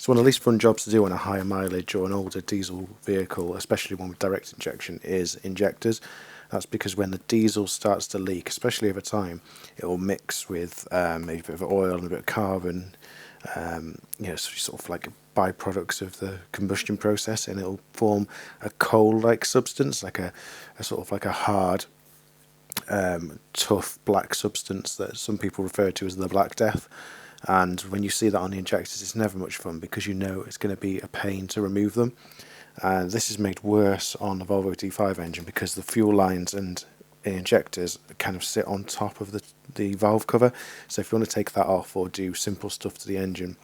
So one of the least fun jobs to do on a higher mileage or an older diesel vehicle, especially one with direct injection, is injectors. That's because when the diesel starts to leak, especially over time, it will mix with maybe a bit of oil and a bit of carbon, sort of like byproducts of the combustion process, and it'll form a coal-like substance, like a sort of like a hard, tough black substance that some people refer to as the Black Death. And when you see that on the injectors, it's never much fun because you know it's going to be a pain to remove them. And this is made worse on the Volvo D5 engine because the fuel lines and injectors kind of sit on top of the valve cover. So if you want to take that off or do simple stuff to the engine,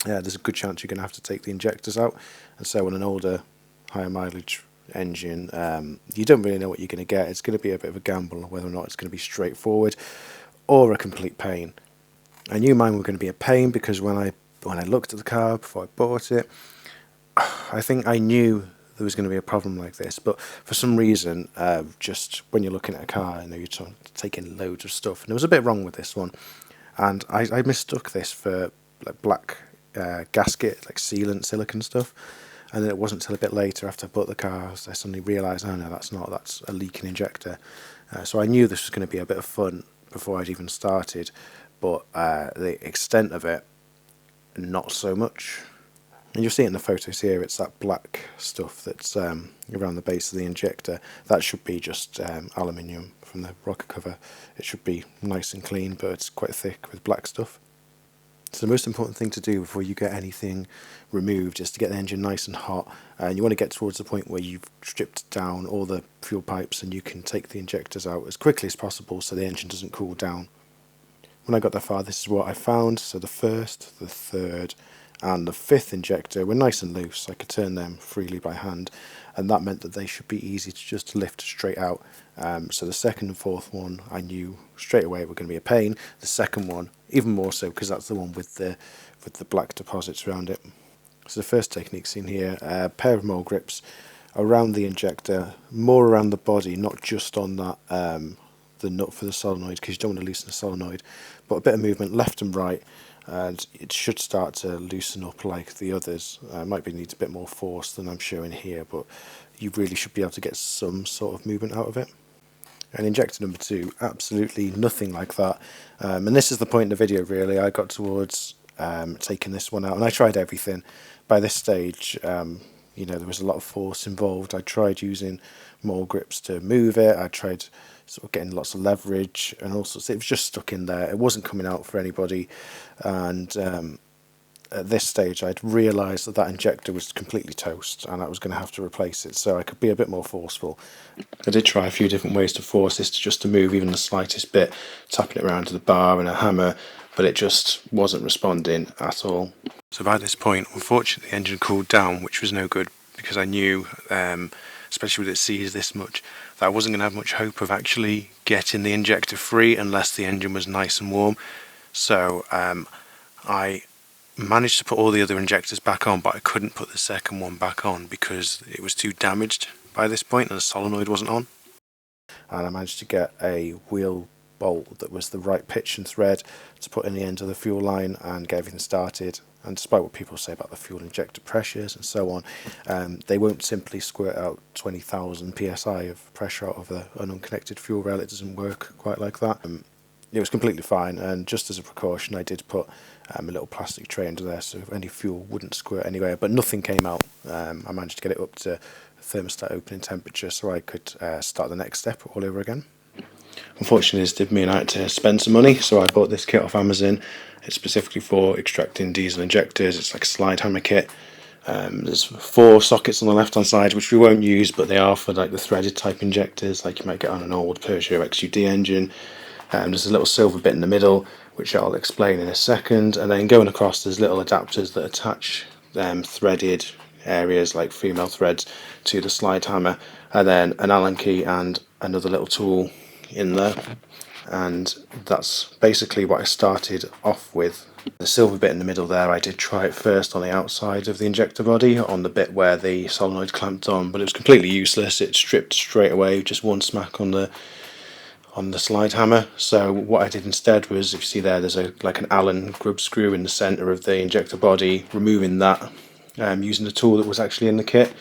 there's a good chance you're going to have to take the injectors out. And so on an older, higher mileage engine, you don't really know what you're going to get. It's going to be a bit of a gamble whether or not it's going to be straightforward or a complete pain. I knew mine were going to be a pain because when I looked at the car before I bought it, I think I knew there was going to be a problem like this, but for some reason, just when you're looking at a car, you're taking loads of stuff, and there was a bit wrong with this one, and I mistook this for like black gasket, like sealant, silicone stuff, and then it wasn't until a bit later after I bought the car I suddenly realised, oh no, that's a leaking injector. So I knew this was going to be a bit of fun before I'd even started, but the extent of it, not so much. And you'll see it in the photos here, it's that black stuff that's around the base of the injector. That should be just aluminium from the rocker cover. It should be nice and clean, but it's quite thick with black stuff. So the most important thing to do before you get anything removed is to get the engine nice and hot. And you want to get towards the point where you've stripped down all the fuel pipes and you can take the injectors out as quickly as possible so the engine doesn't cool down. When I got that far, this is what I found. So the first, the third, and the fifth injector were nice and loose. I could turn them freely by hand, and that meant that they should be easy to just lift straight out. So the second and fourth one, I knew straight away were going to be a pain. The second one, even more so, because that's the one with the black deposits around it. So the first technique seen here, a pair of mole grips around the injector, more around the body, not just on that the nut for the solenoid, because you don't want to loosen the solenoid, but a bit of movement left and right, and it should start to loosen up like the others. Might need a bit more force than I'm showing here, but you really should be able to get some sort of movement out of it. And injector number 2, absolutely nothing like that. And this is the point in the video really. I got towards taking this one out, and I tried everything. By this stage, there was a lot of force involved. I tried using mole grips to move it. I tried sort of getting lots of leverage and all sorts. It was just stuck in there. It wasn't coming out for anybody. And at this stage, I'd realised that injector was completely toast, and I was going to have to replace it. So I could be a bit more forceful. I did try a few different ways to force this to move even the slightest bit, tapping it around to the bar and a hammer, but it just wasn't responding at all. So by this point, unfortunately, the engine cooled down, which was no good, because I knew, especially with it seized this much, that I wasn't going to have much hope of actually getting the injector free unless the engine was nice and warm. So I managed to put all the other injectors back on, but I couldn't put the second one back on because it was too damaged by this point and the solenoid wasn't on. And I managed to get a wheel bolt that was the right pitch and thread to put in the end of the fuel line and get everything started. And despite what people say about the fuel injector pressures and so on, they won't simply squirt out 20,000 psi of pressure out of an unconnected fuel rail. It doesn't work quite like that. It was completely fine, and just as a precaution I did put a little plastic tray under there so any fuel wouldn't squirt anywhere, but nothing came out. I managed to get it up to thermostat opening temperature so I could start the next step all over again. Unfortunately, this did mean I had to spend some money, so I bought this kit off Amazon. It's specifically for extracting diesel injectors. It's like a slide hammer kit. There's 4 sockets on the left hand side which we won't use, but they are for like the threaded type injectors like you might get on an old Peugeot XUD engine. There's a little silver bit in the middle which I'll explain in a second, and then going across there's little adapters that attach threaded areas like female threads to the slide hammer, and then an Allen key and another little tool in there. And that's basically what I started off with. The silver bit in the middle there, I did try it first on the outside of the injector body, on the bit where the solenoid clamped on, but it was completely useless. It stripped straight away, just one smack on the on the slide hammer. So what I did instead was, if you see there, there's like an Allen grub screw in the centre of the injector body. Removing that using the tool that was actually in the kit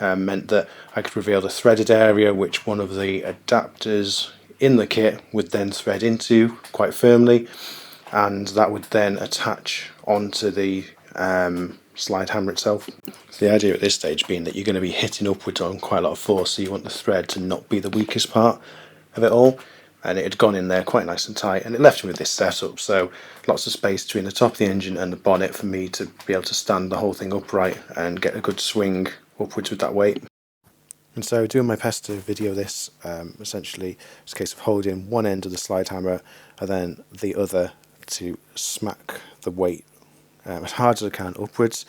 meant that I could reveal the threaded area, which one of the adapters in the kit would then thread into quite firmly, and that would then attach onto the slide hammer itself. So the idea at this stage being that you're going to be hitting upwards on quite a lot of force, so you want the thread to not be the weakest part of it all. And it had gone in there quite nice and tight, and it left me with this setup, so lots of space between the top of the engine and the bonnet for me to be able to stand the whole thing upright and get a good swing upwards with that weight. And so doing my best to video this, essentially it's a case of holding one end of the slide hammer and then the other to smack the weight as hard as I can upwards.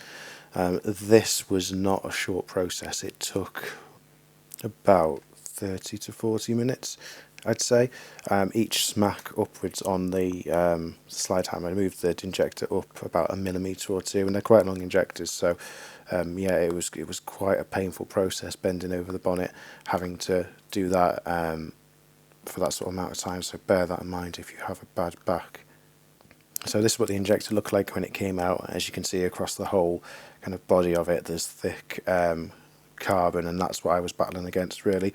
This was not a short process. It took about 30 to 40 minutes, I'd say. Each smack upwards on the slide hammer moved the injector up about 1 millimetre or 2, and they're quite long injectors, so yeah, it was quite a painful process bending over the bonnet, having to do that for that sort of amount of time, so bear that in mind if you have a bad back. So this is what the injector looked like when it came out. As you can see across the whole kind of body of it, there's thick carbon, and that's what I was battling against really.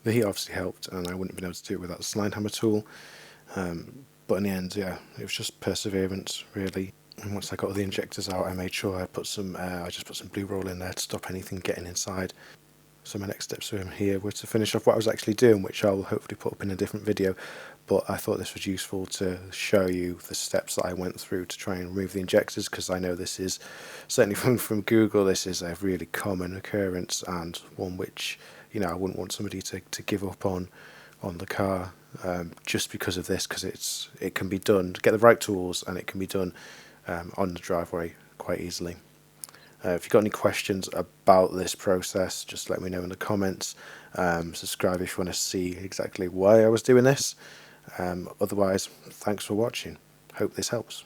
The heat obviously helped, and I wouldn't have been able to do it without the slide hammer tool. But in the end, yeah, it was just perseverance really. And once I got all the injectors out, I made sure I just put some blue roll in there to stop anything getting inside. So my next steps from here were to finish off what I was actually doing, which I'll hopefully put up in a different video. But I thought this was useful to show you the steps that I went through to try and remove the injectors, because I know this is, certainly from Google, this is a really common occurrence, and one which, you know, I wouldn't want somebody to give up on the car just because of this, because it can be done, get the right tools, and it can be done on the driveway quite easily. If you've got any questions about this process, just let me know in the comments. Subscribe if you want to see exactly why I was doing this. Otherwise, thanks for watching. Hope this helps.